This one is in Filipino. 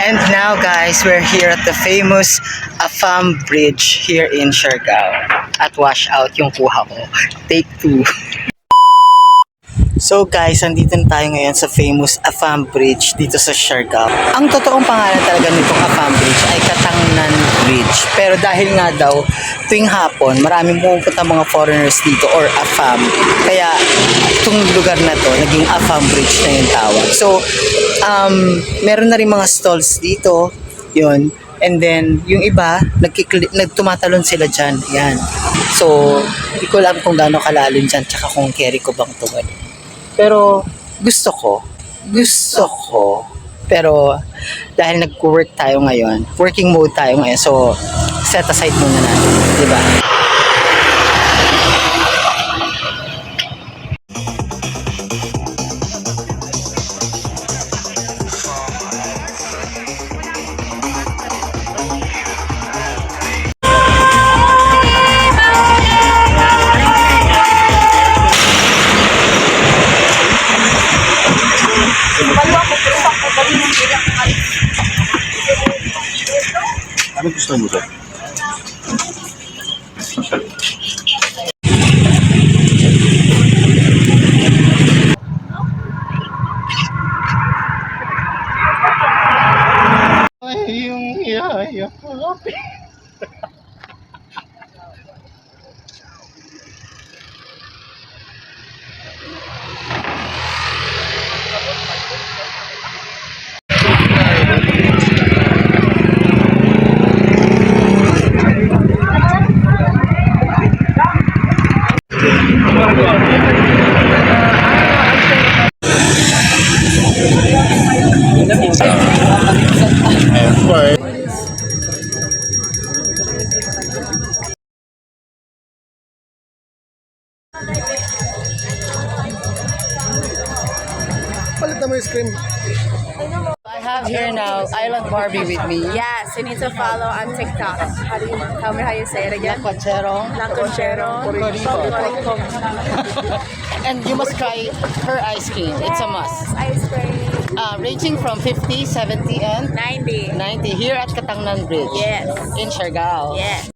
And now guys, we're here at the famous Afam Bridge here in Siargao. At wash out yung kuha ko. Take 2. So guys, andito na tayo ngayon sa famous Afam Bridge dito sa Siargao. Ang totoong pangalan talaga nitong Afam Bridge ay Katangnan Bridge. Pero dahil nga daw, tuwing hapon, maraming pumupunta mga foreigners dito or Afam. Kaya itong lugar na to, naging Afam Bridge na yung tawag. So, meron na rin mga stalls dito. Yun. And then, yung iba, nagtumatalon sila dyan. Yan. So, hindi ko alam kung gaano kalalim dyan, tsaka kung carry ko bang tumalon. Pero gusto ko. Pero dahil nag-work tayo ngayon, working mode tayo ngayon, so set aside muna natin, di ba? Ano gusto mo to? Ay, yung yaya ko. Palit naman yung screen. I have here now Island Barbie with me. Yes, you need to follow on TikTok. How do you tell me how you say it again? Laconchero. Laconchero. And you must try her ice cream. It's a must. Ice cream. Ranging from 50, 70, and 90. 90 here at Katangnan Bridge. Yes. In Siargao. Yes.